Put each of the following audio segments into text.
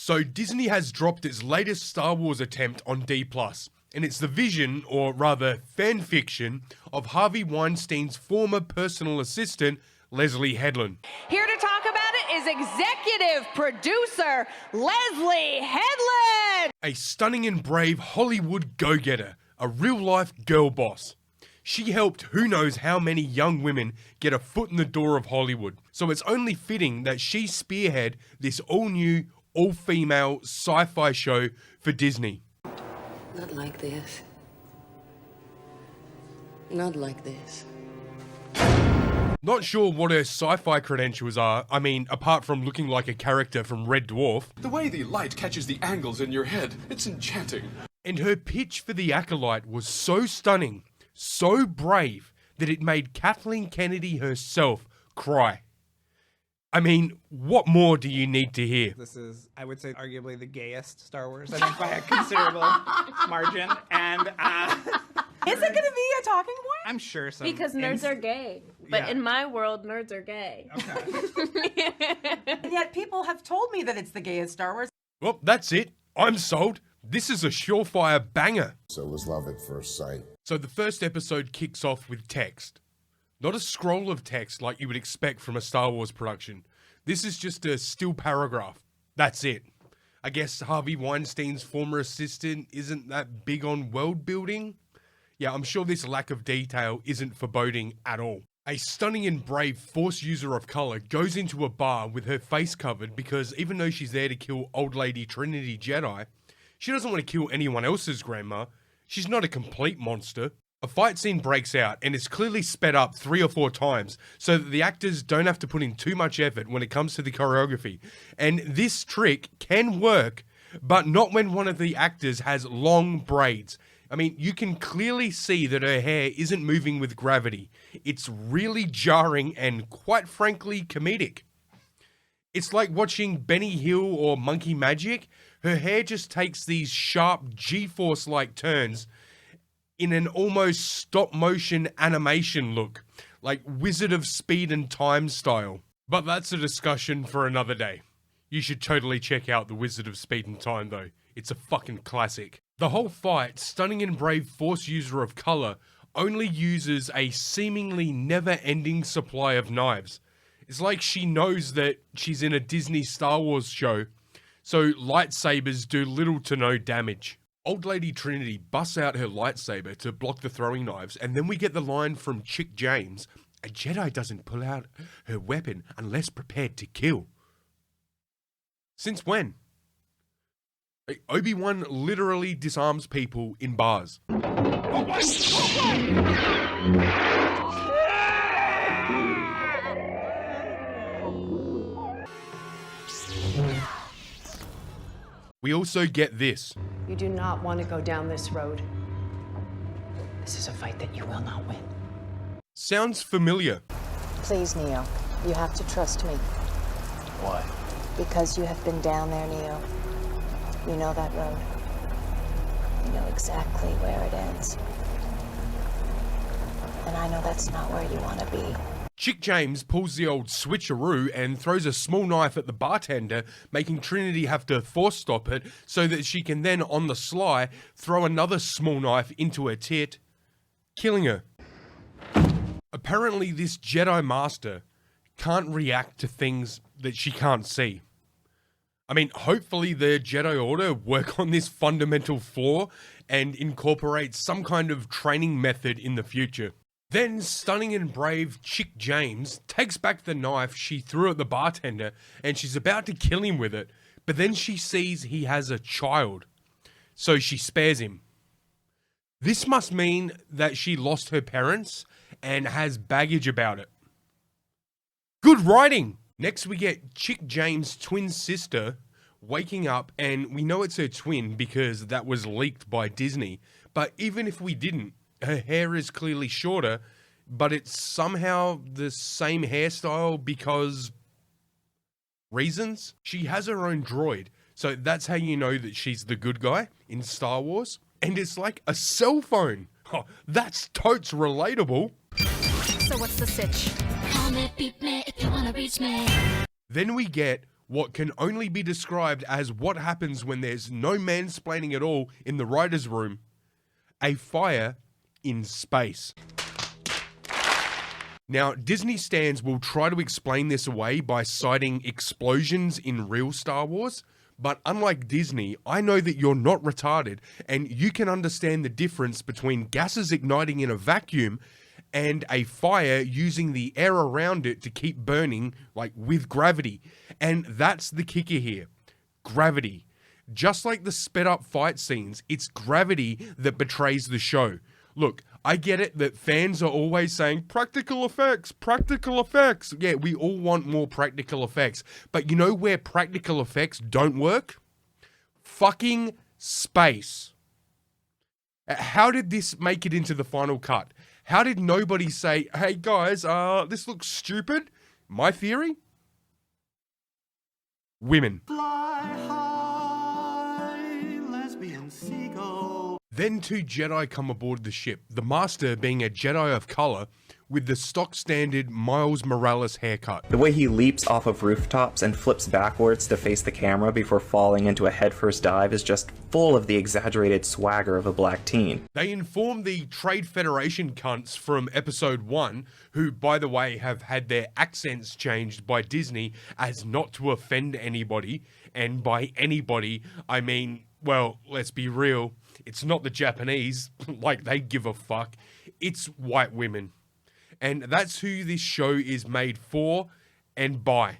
So Disney has dropped its latest Star Wars attempt on D+, and it's the vision, or rather fan fiction, of Harvey Weinstein's former personal assistant, Leslie Headland. Here to talk about it is executive producer Leslie Headland. A stunning and brave Hollywood go-getter, a real-life girl boss. She helped who knows how many young women get a foot in the door of Hollywood. So it's only fitting that she spearhead this all-new, all-female sci-fi show for Disney. Not like this. Not like this. Not sure what her sci-fi credentials are, I mean, apart from looking like a character from Red Dwarf. The way the light catches the angles in your head, it's enchanting. And her pitch for the Acolyte was so stunning, so brave, that it made Kathleen Kennedy herself cry. I mean, what more do you need to hear? This is, I would say, arguably the gayest Star Wars, I think, by a considerable margin. And is it going to be a talking point? I'm sure so. Because nerds are gay. But in my world, nerds are gay. Okay. And yet people have told me that it's the gayest Star Wars. Well, that's it. I'm sold. This is a surefire banger. So it was love at first sight. So the first episode kicks off with text. Not a scroll of text like you would expect from a Star Wars production. This is just a still paragraph. That's it. I guess Harvey Weinstein's former assistant isn't that big on world building. Yeah, I'm sure this lack of detail isn't foreboding at all. A stunning and brave Force user of color goes into a bar with her face covered because even though she's there to kill old lady Trinity Jedi, she doesn't want to kill anyone else's grandma. She's not a complete monster. A fight scene breaks out and is clearly sped up 3 or 4 times so that the actors don't have to put in too much effort when it comes to the choreography. And this trick can work, but not when one of the actors has long braids. I mean, you can clearly see that her hair isn't moving with gravity. It's really jarring and, quite frankly, comedic. It's like watching Benny Hill or Monkey Magic. Her hair just takes these sharp G-force-like turns in an almost stop-motion animation look, like Wizard of Speed and Time style. But that's a discussion for another day. You should totally check out The Wizard of Speed and Time though. It's a fucking classic. The whole fight, stunning and brave Force user of color, only uses a seemingly never-ending supply of knives. It's like she knows that she's in a Disney Star Wars show, so lightsabers do little to no damage. Old Lady Trinity busts out her lightsaber to block the throwing knives, and then we get the line from Chick James, "A Jedi doesn't pull out her weapon unless prepared to kill." Since when? Obi-Wan literally disarms people in bars. We also get this. You do not want to go down this road. This is a fight that you will not win. Sounds familiar. Please, Neo, you have to trust me. Why? Because you have been down there, Neo. You know that road. You know exactly where it ends. And I know that's not where you want to be. Chick James pulls the old switcheroo and throws a small knife at the bartender, making Trinity have to force stop it so that she can then, on the sly, throw another small knife into her tit, killing her. Apparently this Jedi Master can't react to things that she can't see. I mean, hopefully the Jedi Order work on this fundamental flaw and incorporate some kind of training method in the future. Then stunning and brave Chick James takes back the knife she threw at the bartender and she's about to kill him with it, but then she sees he has a child, so she spares him. This must mean that she lost her parents and has baggage about it. Good writing! Next we get Chick James' twin sister waking up, and we know it's her twin because that was leaked by Disney, but even if we didn't, her hair is clearly shorter, but it's somehow the same hairstyle because reasons. She has her own droid, so that's how you know that she's the good guy in Star Wars. And it's like a cell phone. Oh, that's totes relatable. So what's the sitch? Call me, beat me if you wanna reach me. Then we get what can only be described as what happens when there's no mansplaining at all in the writer's room, a fire in space. Now, Disney stans will try to explain this away by citing explosions in real Star Wars, but unlike Disney, I know that you're not retarded and you can understand the difference between gases igniting in a vacuum and a fire using the air around it to keep burning, like with gravity. And that's the kicker here. Gravity. Just like the sped up fight scenes, it's gravity that betrays the show. Look, I get it that fans are always saying practical effects, practical effects. Yeah, we all want more practical effects. But you know where practical effects don't work? Fucking space. How did this make it into the final cut? How did nobody say, hey guys, this looks stupid? My theory? Women. Fly high, lesbian seagull. Then 2 Jedi come aboard the ship, the Master being a Jedi of color with the stock standard Miles Morales haircut. The way he leaps off of rooftops and flips backwards to face the camera before falling into a headfirst dive is just full of the exaggerated swagger of a black teen. They inform the Trade Federation cunts from episode 1, who by the way have had their accents changed by Disney as not to offend anybody, and by anybody I mean, well, let's be real, it's not the Japanese, like they give a fuck, it's white women. And that's who this show is made for and by.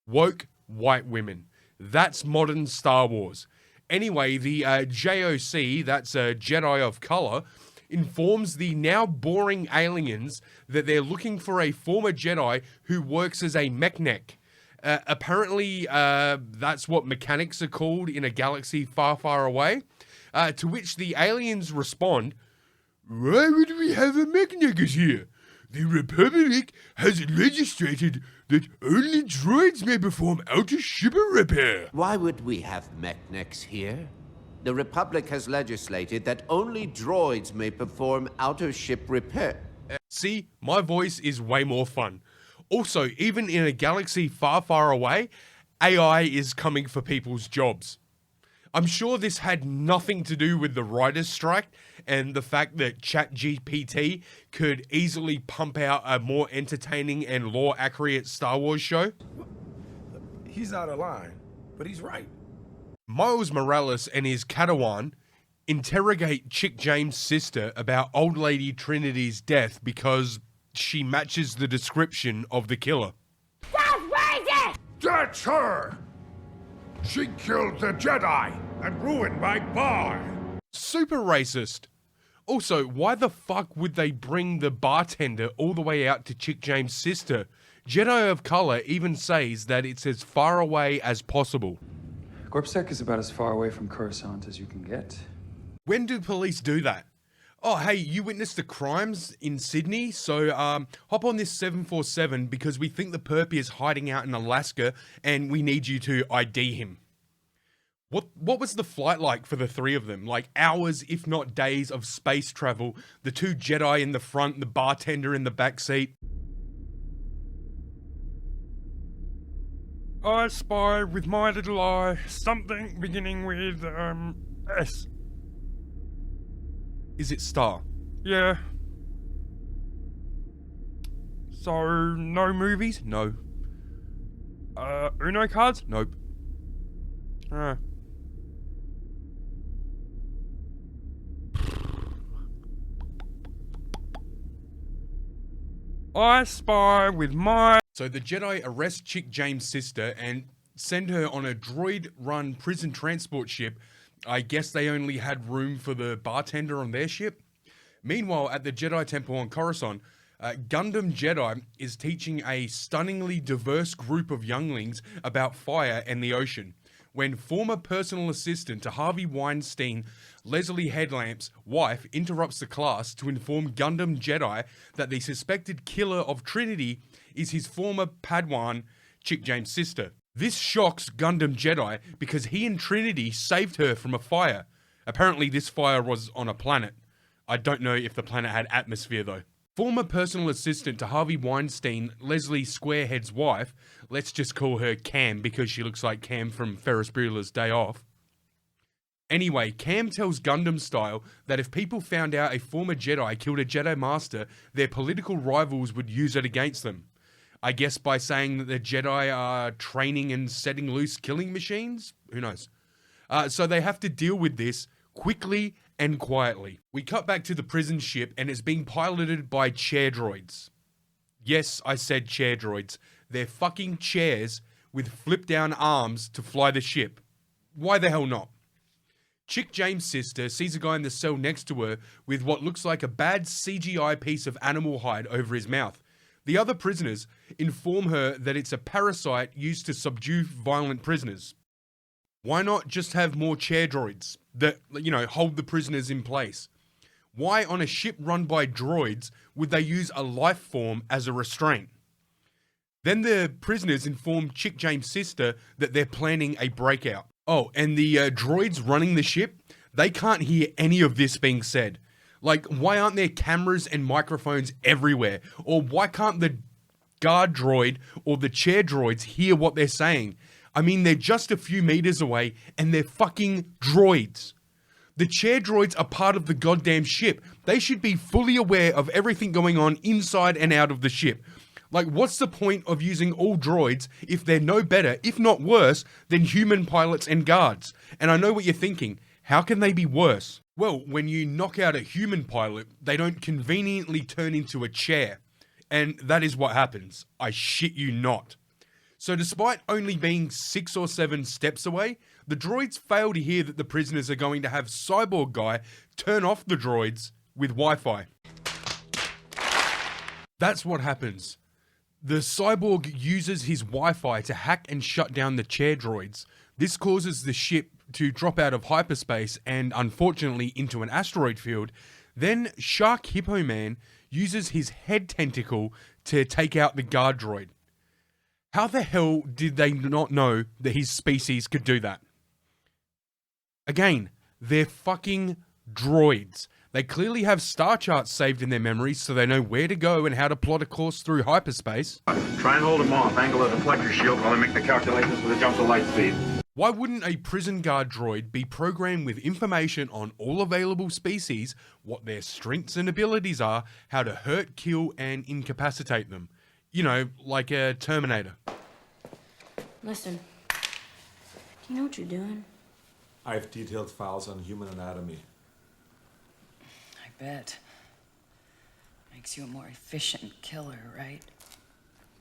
Woke white women. That's modern Star Wars. Anyway, the JOC, that's a Jedi of Color, informs the now boring aliens that they're looking for a former Jedi who works as a mechanic. Apparently, that's what mechanics are called in a galaxy far, far away. To which the aliens respond, why would we have a mechanics here? The Republic has legislated that only droids may perform outer ship repair. Why would we have mechanics here? The Republic has legislated that only droids may perform outer ship repair. See, my voice is way more fun. Also, even in a galaxy far, far away, AI is coming for people's jobs. I'm sure this had nothing to do with the writer's strike and the fact that ChatGPT could easily pump out a more entertaining and lore-accurate Star Wars show. He's out of line, but he's right. Miles Morales and his Padawan interrogate Chick James' sister about Old Lady Trinity's death because she matches the description of the killer. That's racist! That's her! She killed the Jedi and ruined my bar. Super racist. Also, why the fuck would they bring the bartender all the way out to Chick James' sister? Jedi of Color even says that it's as far away as possible. Corpsec is about as far away from Coruscant as you can get. When do police do that? Oh, hey, you witnessed the crimes in Sydney, so hop on this 747 because we think the perp is hiding out in Alaska and we need you to ID him. What was the flight like for the 3 of them? Like hours, if not days, of space travel, the 2 Jedi in the front, the bartender in the back seat. I spy with my little eye something beginning with, S. Is it Star? Yeah. So, no movies? No. Uno cards? Nope. I spy with my... So the Jedi arrest Chick James' sister and send her on a droid-run prison transport ship. I guess they only had room for the bartender on their ship. Meanwhile, at the Jedi Temple on Coruscant, Gundam Jedi is teaching a stunningly diverse group of younglings about fire and the ocean, when former personal assistant to Harvey Weinstein, Leslie Headlamp's wife, interrupts the class to inform Gundam Jedi that the suspected killer of Trinity is his former Padawan, Chick James' sister. This shocks Gundam Jedi because he and Trinity saved her from a fire. Apparently this fire was on a planet. I don't know if the planet had atmosphere though. Former personal assistant to Harvey Weinstein, Leslie Squarehead's wife, let's just call her Cam because she looks like Cam from Ferris Bueller's Day Off. Anyway, Cam tells Gundam Style that if people found out a former Jedi killed a Jedi Master, their political rivals would use it against them. I guess by saying that the Jedi are training and setting loose killing machines? Who knows? So they have to deal with this quickly and quietly. We cut back to the prison ship and it's being piloted by chair droids. Yes, I said chair droids. They're fucking chairs with flip down arms to fly the ship. Why the hell not? Chick James' sister sees a guy in the cell next to her with what looks like a bad CGI piece of animal hide over his mouth. The other prisoners inform her that it's a parasite used to subdue violent prisoners. Why not just have more chair droids that, hold the prisoners in place? Why on a ship run by droids would they use a life form as a restraint? Then the prisoners inform Chick James' sister that they're planning a breakout. Oh, and the droids running the ship, they can't hear any of this being said. Like, why aren't there cameras and microphones everywhere? Or why can't the guard droid or the chair droids hear what they're saying? I mean, they're just a few meters away and they're fucking droids. The chair droids are part of the goddamn ship. They should be fully aware of everything going on inside and out of the ship. Like, what's the point of using all droids if they're no better, if not worse, than human pilots and guards? And I know what you're thinking. How can they be worse? Well, when you knock out a human pilot, they don't conveniently turn into a chair. And that is what happens. I shit you not. So despite only being 6 or 7 steps away, the droids fail to hear that the prisoners are going to have Cyborg Guy turn off the droids with Wi-Fi. That's what happens. The cyborg uses his Wi-Fi to hack and shut down the chair droids. This causes the ship to drop out of hyperspace and unfortunately into an asteroid field. Then Shark Hippo Man uses his head tentacle to take out the guard droid. How the hell did they not know that his species could do that? Again, they're fucking droids. They clearly have star charts saved in their memories so they know where to go and how to plot a course through hyperspace. Try and hold them off. Angle the deflector shield while I make the calculations for the jump to light speed. Why wouldn't a prison guard droid be programmed with information on all available species, what their strengths and abilities are, how to hurt, kill, and incapacitate them? You know, like a Terminator. Listen, do you know what you're doing? I have detailed files on human anatomy. I bet. Makes you a more efficient killer, right?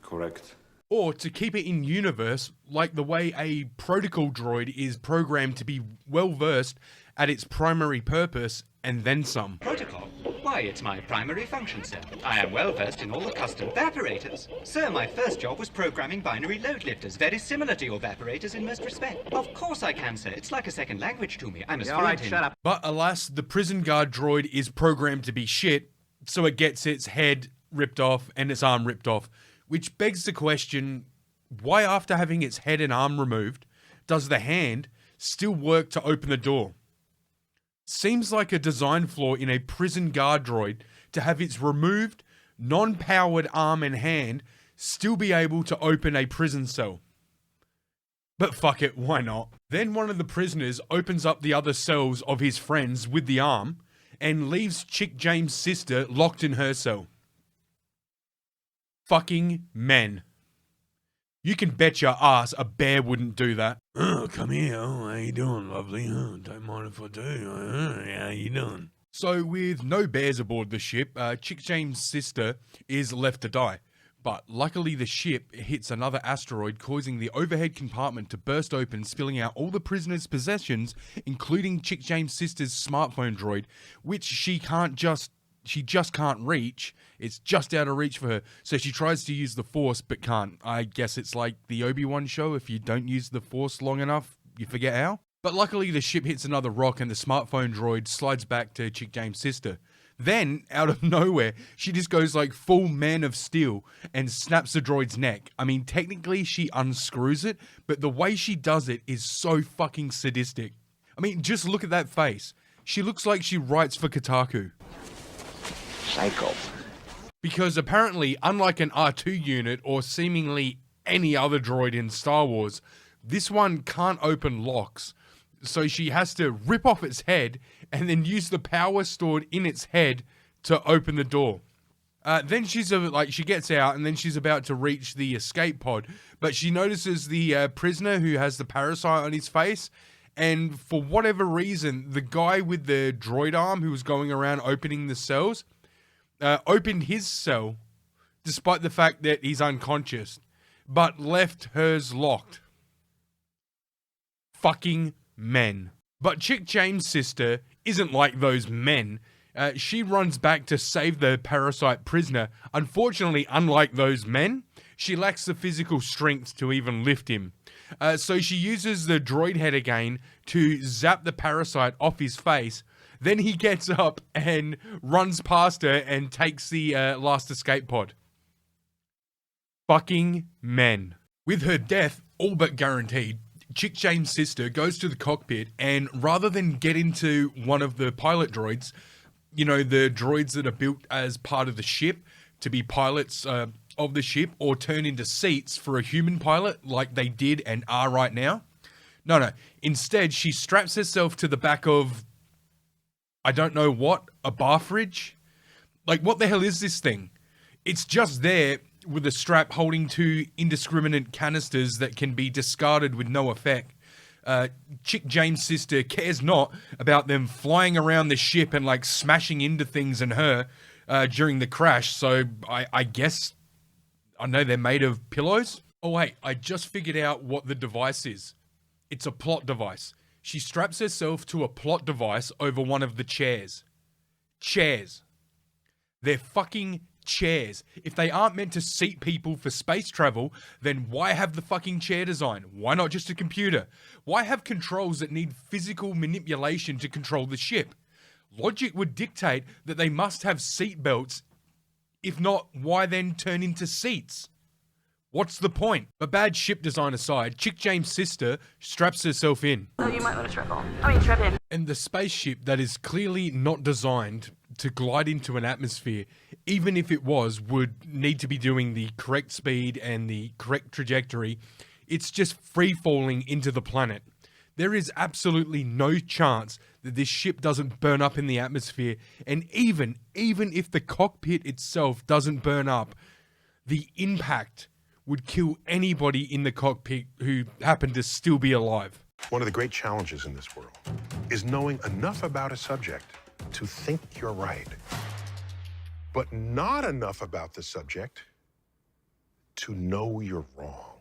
Correct. Or to keep it in universe, like the way a protocol droid is programmed to be well versed at its primary purpose and then some. Protocol? Why, it's my primary function, sir. I am well versed in all the custom evaporators. Sir, my first job was programming binary load lifters, very similar to your evaporators in most respects. Of course I can, sir. It's like a second language to me. I'm as fluent in... Shut up. But alas, the prison guard droid is programmed to be shit, so it gets its head ripped off and its arm ripped off. Which begs the question, why after having its head and arm removed, does the hand still work to open the door? Seems like a design flaw in a prison guard droid to have its removed, non-powered arm and hand still be able to open a prison cell. But fuck it, why not? Then one of the prisoners opens up the other cells of his friends with the arm and leaves Chick James' sister locked in her cell. Fucking men. You can bet your ass a bear wouldn't do that. Oh, come here. Oh, how you doing, lovely? Oh, don't mind if I do. How you doing? So with no bears aboard the ship, Chick James' sister is left to die. But luckily the ship hits another asteroid, causing the overhead compartment to burst open, spilling out all the prisoners' possessions, including Chick James' sister's smartphone droid, which she just can't reach. It's just out of reach for her. So she tries to use the Force, but can't. I guess it's like the Obi-Wan show. If you don't use the Force long enough, you forget how. But luckily the ship hits another rock and the smartphone droid slides back to Chick James' sister. Then, out of nowhere, she just goes like full Man of Steel and snaps the droid's neck. I mean, technically she unscrews it, but the way she does it is so fucking sadistic. I mean, just look at that face. She looks like she writes for Kotaku. Psycho. Because apparently, unlike an R2 unit or seemingly any other droid in Star Wars, this one can't open locks. So she has to rip off its head and then use the power stored in its head to open the door. Then she gets out and then she's about to reach the escape pod, but she notices the prisoner who has the parasite on his face, and for whatever reason, the guy with the droid arm who was going around opening the cells opened his cell, despite the fact that he's unconscious, but left hers locked. Fucking men. But Chick James' sister isn't like those men. She runs back to save the parasite prisoner. Unfortunately, unlike those men, she lacks the physical strength to even lift him. So she uses the droid head again to zap the parasite off his face. Then he gets up and runs past her and takes the last escape pod. Fucking men. With her death all but guaranteed, Chick James' sister goes to the cockpit, and rather than get into one of the pilot droids, you know, the droids that are built as part of the ship to be pilots of the ship or turn into seats for a human pilot like they did and are right now. No. Instead, she straps herself to the back of, I don't know what, a bar fridge? Like, what the hell is this thing? It's just there with a strap holding two indiscriminate canisters that can be discarded with no effect. Chick James' sister cares not about them flying around the ship and like smashing into things and her during the crash. So I guess, I know they're made of pillows. Oh wait, I just figured out what the device is. It's a plot device. She straps herself to a plot device over one of the chairs. Chairs. They're fucking chairs. If they aren't meant to seat people for space travel, then why have the fucking chair design? Why not just a computer? Why have controls that need physical manipulation to control the ship? Logic would dictate that they must have seat belts. If not, why then turn into seats? What's the point? But bad ship design aside, Chick James' sister straps herself in. Oh, you might want to strap in. And the spaceship that is clearly not designed to glide into an atmosphere, even if it was, would need to be doing the correct speed and the correct trajectory. It's just free falling into the planet. There is absolutely no chance that this ship doesn't burn up in the atmosphere, and even if the cockpit itself doesn't burn up, the impact would kill anybody in the cockpit who happened to still be alive. One of the great challenges in this world is knowing enough about a subject to think you're right, but not enough about the subject to know you're wrong.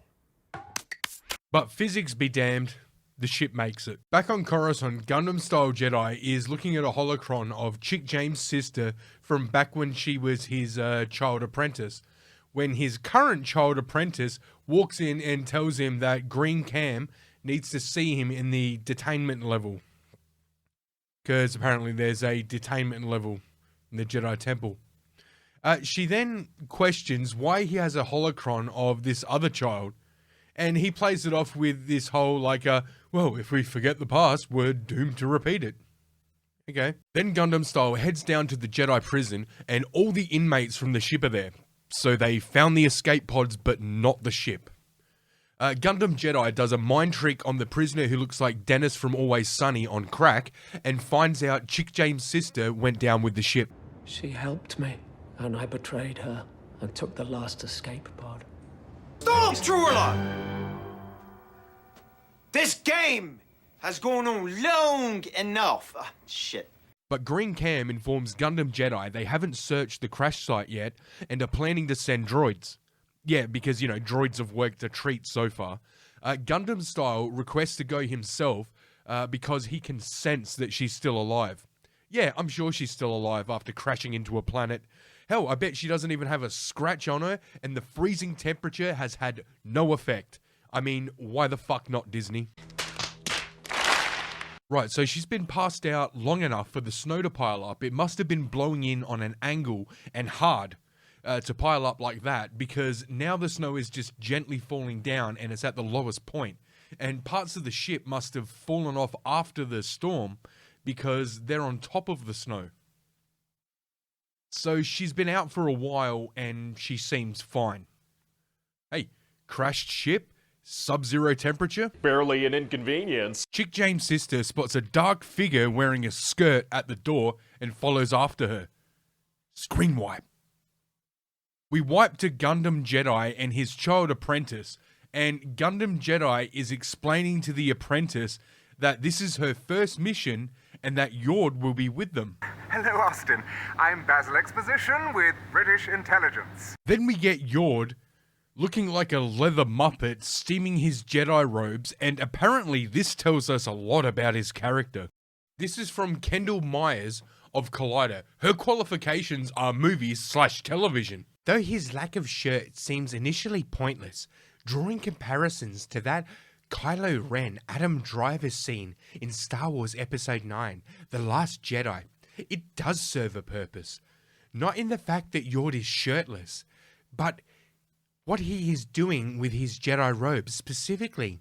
But physics be damned, the ship makes it. Back on Coruscant, Gundam-style Jedi is looking at a holocron of Chick James' sister from back when she was his child apprentice, when his current child apprentice walks in and tells him that Green Cam needs to see him in the detainment level. Because apparently there's a detainment level in the Jedi Temple. She then questions why he has a holocron of this other child, and he plays it off with this whole well, if we forget the past, we're doomed to repeat it. Okay. Then Gundam Style heads down to the Jedi prison, and all the inmates from the ship are there. So they found the escape pods, but not the ship. Gundam Jedi does a mind trick on the prisoner who looks like Dennis from Always Sunny on crack, and finds out Chick James' sister went down with the ship. She helped me, and I betrayed her and took the last escape pod. Stop, Trula! This game has gone on long enough. Shit. But Green Cam informs Gundam Jedi they haven't searched the crash site yet and are planning to send droids. Yeah, because, you know, droids have worked a treat so far. Gundam Style requests to go himself because he can sense that she's still alive. Yeah, I'm sure she's still alive after crashing into a planet. Hell, I bet she doesn't even have a scratch on her, and the freezing temperature has had no effect. I mean, why the fuck not, Disney? Right, so she's been passed out long enough for the snow to pile up. It must have been blowing in on an angle and hard to pile up like that, because now the snow is just gently falling down and it's at the lowest point. And parts of the ship must have fallen off after the storm because they're on top of the snow. So she's been out for a while and she seems fine. Hey, crashed ship, sub-zero temperature. Barely an inconvenience. Chick James' sister spots a dark figure wearing a skirt at the door and follows after her. Screen wipe. We wipe to Gundam Jedi and his child apprentice, and Gundam Jedi is explaining to the apprentice that this is her first mission and that Yord will be with them. Hello, Austin. I'm Basil Exposition with British Intelligence. Then we get Yord looking like a leather muppet steaming his Jedi robes, and apparently this tells us a lot about his character. This is from Kendall Myers of Collider. Her qualifications are movies/television. Though his lack of shirt seems initially pointless, drawing comparisons to that Kylo Ren Adam Driver scene in Star Wars Episode 9, The Last Jedi, it does serve a purpose. Not in the fact that Yord is shirtless, but what he is doing with his Jedi robes specifically.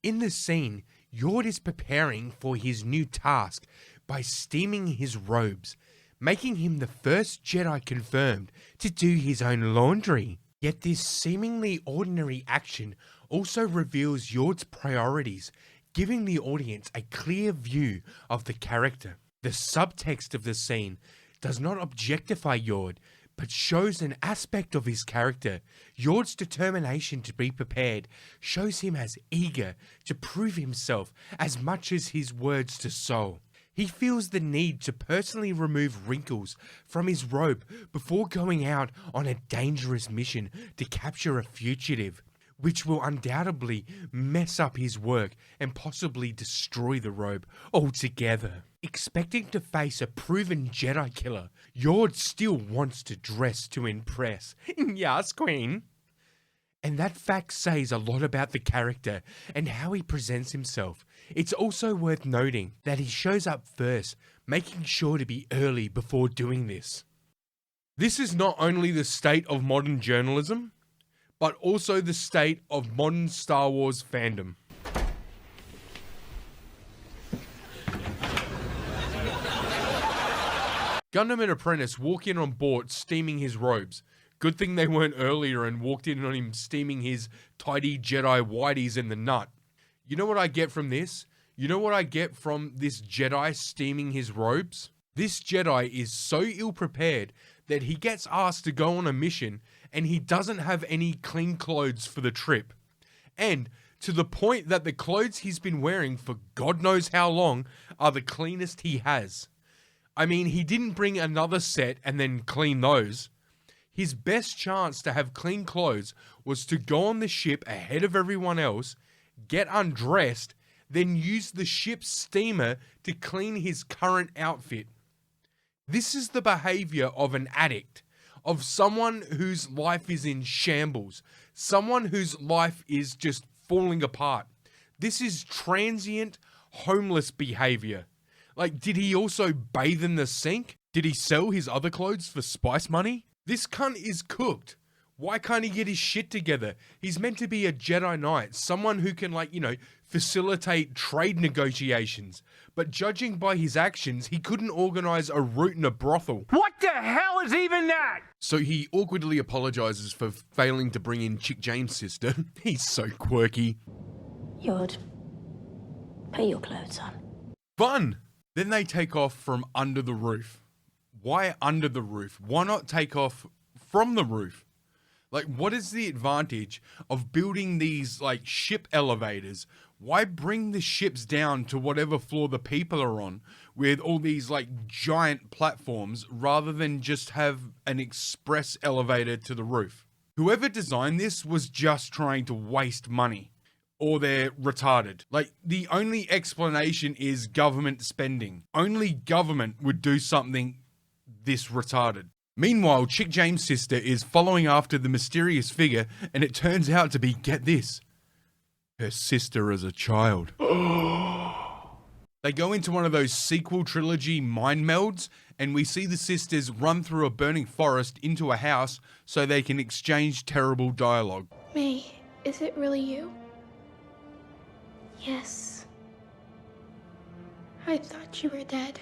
In the scene, Yord is preparing for his new task by steaming his robes, making him the first Jedi confirmed to do his own laundry. Yet this seemingly ordinary action also reveals Yord's priorities, giving the audience a clear view of the character. The subtext of the scene does not objectify Yord, but shows an aspect of his character. Yord's determination to be prepared shows him as eager to prove himself as much as his words to Sol. He feels the need to personally remove wrinkles from his robe before going out on a dangerous mission to capture a fugitive, which will undoubtedly mess up his work and possibly destroy the robe altogether. Expecting to face a proven Jedi killer, Yord still wants to dress to impress. Yes, Queen. And that fact says a lot about the character and how he presents himself. It's also worth noting that he shows up first, making sure to be early before doing this. This is not only the state of modern journalism, but also the state of modern Star Wars fandom. Gundam and Apprentice walk in on Bort steaming his robes. Good thing they weren't earlier and walked in on him steaming his tidy Jedi whiteys in the nut. You know what I get from this? You know what I get from this Jedi steaming his robes? This Jedi is so ill-prepared that he gets asked to go on a mission and he doesn't have any clean clothes for the trip. And to the point that the clothes he's been wearing for God knows how long are the cleanest he has. I mean, he didn't bring another set and then clean those. His best chance to have clean clothes was to go on the ship ahead of everyone else, get undressed, then use the ship's steamer to clean his current outfit. This is the behavior of an addict, of someone whose life is in shambles, someone whose life is just falling apart. This is transient, homeless behavior. Like, did he also bathe in the sink? Did he sell his other clothes for spice money? This cunt is cooked. Why can't he get his shit together? He's meant to be a Jedi Knight, someone who can, facilitate trade negotiations. But judging by his actions, he couldn't organize a route in a brothel. What the hell is even that? So he awkwardly apologizes for failing to bring in Chick James' sister. He's so quirky. Yord, put your clothes on. Fun! Then they take off from under the roof. Why under the roof? Why not take off from the roof? What is the advantage of building these, ship elevators? Why bring the ships down to whatever floor the people are on with all these, giant platforms rather than just have an express elevator to the roof? Whoever designed this was just trying to waste money. Or they're retarded. The only explanation is government spending. Only government would do something this retarded. Meanwhile, Chick James' sister is following after the mysterious figure, and it turns out to be, get this, her sister as a child. They go into one of those sequel trilogy mind melds, and we see the sisters run through a burning forest into a house so they can exchange terrible dialogue. May, is it really you? Yes. I thought you were dead.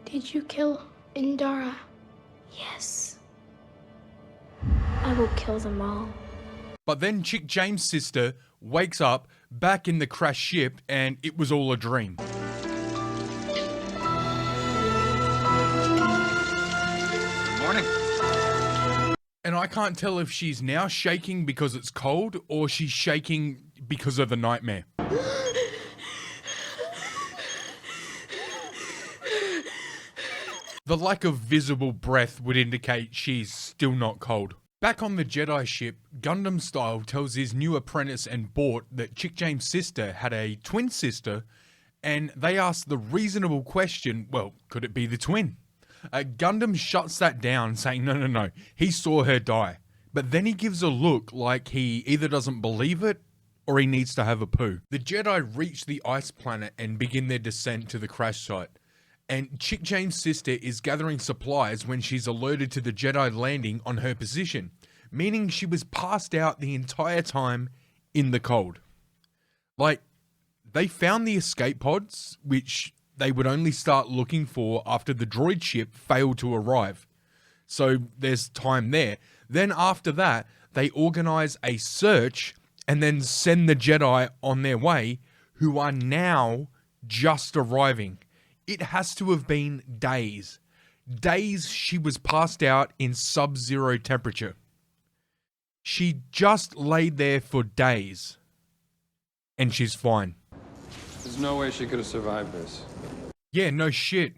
Did you kill Indara. Yes. I will kill them all. But then Chick James' sister wakes up back in the crashed ship and it was all a dream. Morning. And I can't tell if she's now shaking because it's cold or she's shaking because of the nightmare. The lack of visible breath would indicate she's still not cold. Back on the Jedi ship, Gundam Style tells his new apprentice and Bort that Chick James' sister had a twin sister, and they ask the reasonable question, well, could it be the twin? Gundam shuts that down, saying no, he saw her die. But then he gives a look like he either doesn't believe it or he needs to have a poo. The Jedi reach the ice planet and begin their descent to the crash site. And Chick James' sister is gathering supplies when she's alerted to the Jedi landing on her position, meaning she was passed out the entire time in the cold. Like, they found the escape pods, which they would only start looking for after the droid ship failed to arrive. So there's time there. Then after that, they organize a search and then send the Jedi on their way, who are now just arriving. It has to have been days. Days she was passed out in sub-zero temperature. She just laid there for days. And she's fine. There's no way she could have survived this. Yeah, no shit.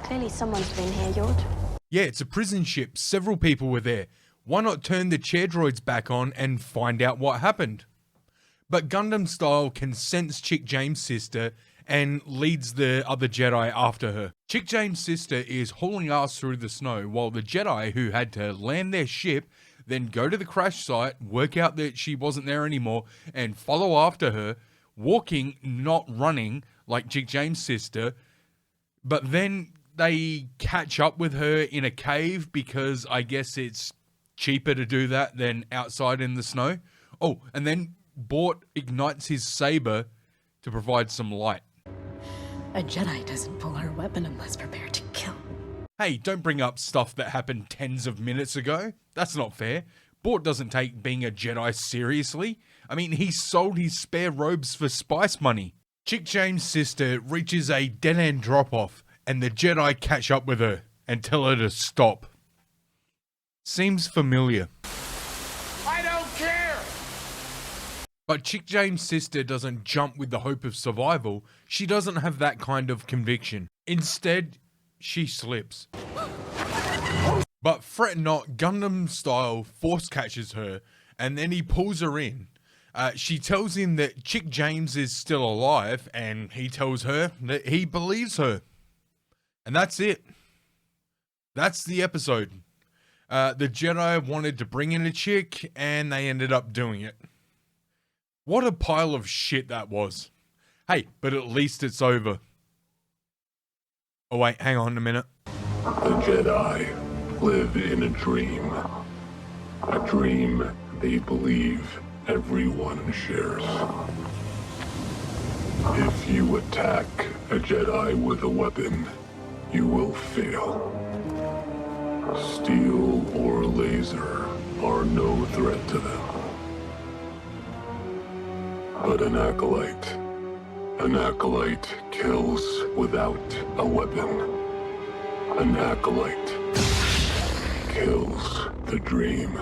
Clearly someone's been here, Yord. Yeah, it's a prison ship. Several people were there. Why not turn the chair droids back on and find out what happened? But Gundam Style can sense Chick James' sister and leads the other Jedi after her. Chick James' sister is hauling ass through the snow while the Jedi who had to land their ship then go to the crash site, work out that she wasn't there anymore, and follow after her, walking, not running, like Chick James' sister. But then they catch up with her in a cave because I guess it's cheaper to do that than outside in the snow. Oh, and then Bort ignites his saber to provide some light. A Jedi doesn't pull her weapon unless prepared to kill. Hey, don't bring up stuff that happened tens of minutes ago. That's not fair. Bort doesn't take being a Jedi seriously. I mean, he sold his spare robes for spice money. Chick James' sister reaches a dead-end drop-off, and the Jedi catch up with her and tell her to stop. Seems familiar. I don't care! But Chick James' sister doesn't jump with the hope of survival. She doesn't have that kind of conviction. Instead, she slips. But fret not, Gundam Style force catches her, and then he pulls her in. She tells him that Chick James is still alive, and he tells her that he believes her. And that's it. That's the episode. The Jedi wanted to bring in a chick, and they ended up doing it. What a pile of shit that was. Hey, but at least it's over. Oh wait, hang on a minute. The Jedi live in a dream they believe everyone shares. If you attack a Jedi with a weapon, you will fail. Steel or laser are no threat to them. But an Acolyte kills without a weapon. An Acolyte kills the dream.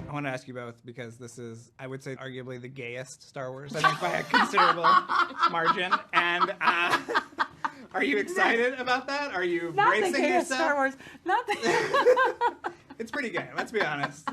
I want to ask you both, because this is, I would say, arguably the gayest Star Wars, I think, by a considerable margin. And are you excited about that? Are you Not bracing the gayest yourself? Star Wars. Not the... It's pretty gay, let's be honest.